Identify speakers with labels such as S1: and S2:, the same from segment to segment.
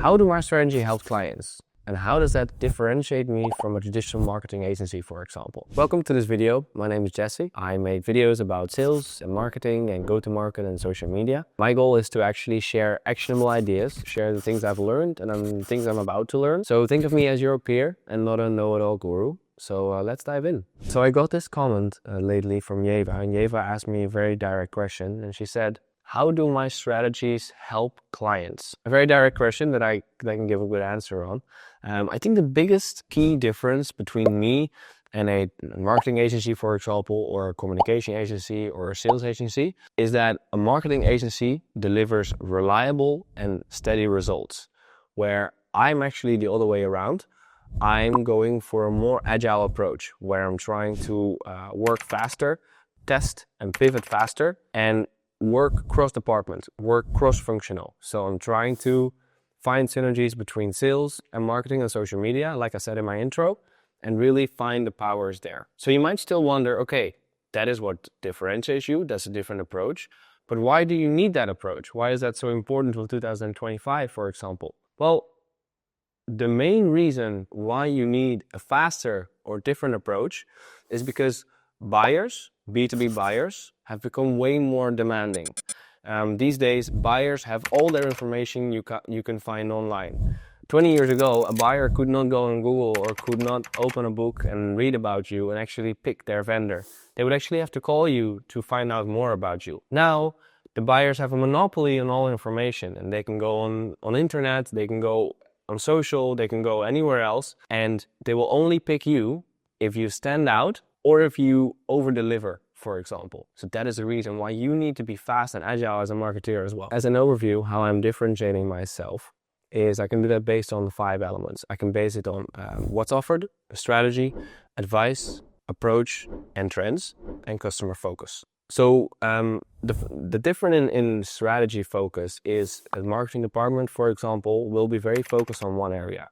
S1: How do my strategy help clients? And how does that differentiate me from a traditional marketing agency, for example? Welcome to this video. My name is Jesse. I make videos about sales and marketing and go-to-market and social media. My goal is to actually share actionable ideas, share the things I've learned and things I'm about to learn. So think of me as your peer and not a know-it-all guru. So let's dive in. So I got this comment lately from Yeva, and Yeva asked me a very direct question, and she said, how do my strategies help clients? A very direct question that I can give a good answer on. I think the biggest key difference between me and a marketing agency, for example, or a communication agency or a sales agency is that a marketing agency delivers reliable and steady results, where I'm actually the other way around. I'm going for a more agile approach where I'm trying to work faster, test and pivot faster, and work cross-department, work cross-functional. So I'm trying to find synergies between sales and marketing and social media, like I said in my intro, and really find the powers there. So you might still wonder, okay, that is what differentiates you, that's a different approach, but why do you need that approach? Why is that so important for 2025, for example? Well, the main reason why you need a faster or different approach is because buyers, B2B buyers, have become way more demanding. These days, buyers have all their information you can find online. 20 years ago, a buyer could not go on Google or could not open a book and read about you and actually pick their vendor. They would actually have to call you to find out more about you. Now, the buyers have a monopoly on all information, and they can go on internet, they can go on social, they can go anywhere else, and they will only pick you if you stand out or if you over-deliver, for example. So that is the reason why you need to be fast and agile as a marketeer as well. As an overview, how I'm differentiating myself is I can do that based on 5 elements. I can base it on what's offered, strategy, advice, approach, and trends, and customer focus. So the difference in strategy focus is a marketing department, for example, will be very focused on one area.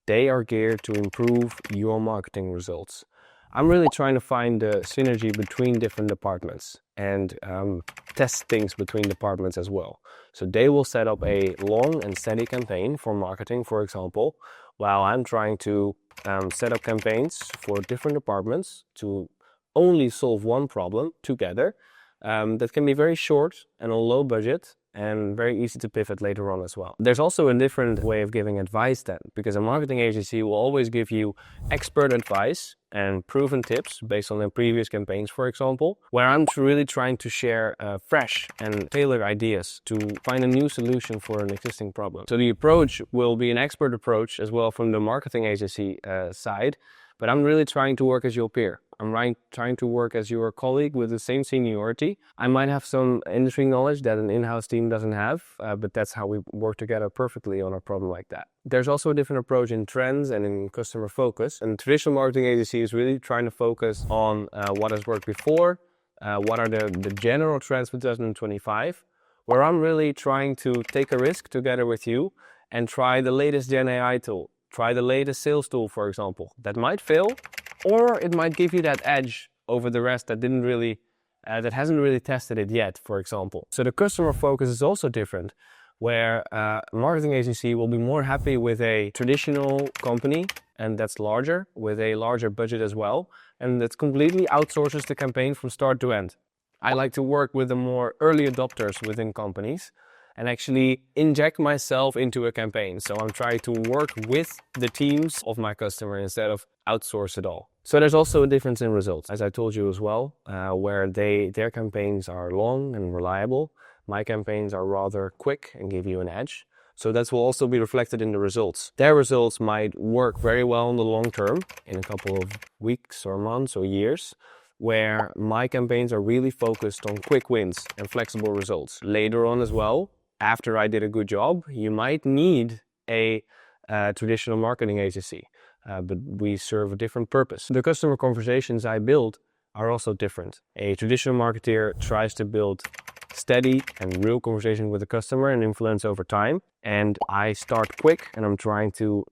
S1: They are geared to improve your marketing results. I'm really trying to find the synergy between different departments and test things between departments as well. So they will set up a long and steady campaign for marketing, for example, while I'm trying to set up campaigns for different departments to only solve one problem together. That can be very short and on low budget and very easy to pivot later on as well. There's also a different way of giving advice then, because a marketing agency will always give you expert advice and proven tips based on their previous campaigns, for example, where I'm really trying to share fresh and tailored ideas to find a new solution for an existing problem. So the approach will be an expert approach as well from the marketing agency side, but I'm really trying to work as your peer. I'm trying to work as your colleague with the same seniority. I might have some industry knowledge that an in-house team doesn't have, but that's how we work together perfectly on a problem like that. There's also a different approach in trends and in customer focus. And traditional marketing agency is really trying to focus on what has worked before, what are the general trends for 2025, where I'm really trying to take a risk together with you and try the latest Gen AI tool. Try the latest sales tool, for example. That might fail, or it might give you that edge over the rest that that hasn't really tested it yet, for example. So the customer focus is also different, where a marketing agency will be more happy with a traditional company, and that's larger, with a larger budget as well, and that completely outsources the campaign from start to end. I like to work with the more early adopters within companies and actually inject myself into a campaign. So I'm trying to work with the teams of my customer instead of outsource it all. So there's also a difference in results, as I told you as well, where their campaigns are long and reliable. My campaigns are rather quick and give you an edge. So that will also be reflected in the results. Their results might work very well in the long term, in a couple of weeks or months or years, where my campaigns are really focused on quick wins and flexible results. Later on as well, after I did a good job, you might need a traditional marketing agency, but we serve a different purpose. The customer conversations I build are also different. A traditional marketer tries to build steady and real conversation with the customer and influence over time. And I start quick and I'm trying to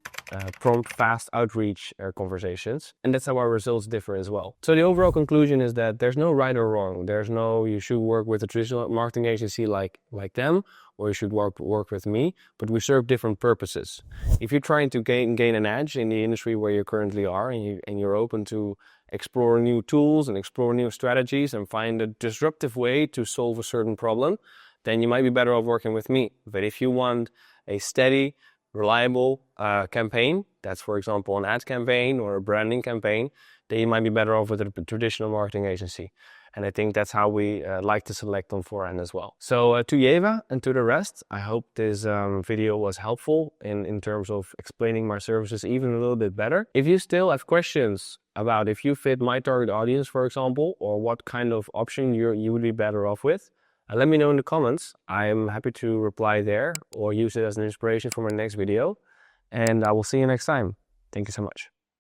S1: prompt fast outreach conversations. And that's how our results differ as well. So the overall conclusion is that there's no right or wrong. There's no you should work with a traditional marketing agency like them or you should work with me, but we serve different purposes. If you're trying to gain an edge in the industry where you currently are, and you're open to explore new tools and explore new strategies and find a disruptive way to solve a certain problem, then you might be better off working with me. But if you want a steady, reliable campaign, that's for example an ad campaign or a branding campaign, then you might be better off with a traditional marketing agency. And I think that's how we like to select on forehand as well. So to Yeva and to the rest, I hope this video was helpful in terms of explaining my services even a little bit better. If you still have questions about if you fit my target audience, for example, or what kind of option you would be better off with, let me know in the comments. I'm happy to reply there or use it as an inspiration for my next video. And I will see you next time. Thank you so much.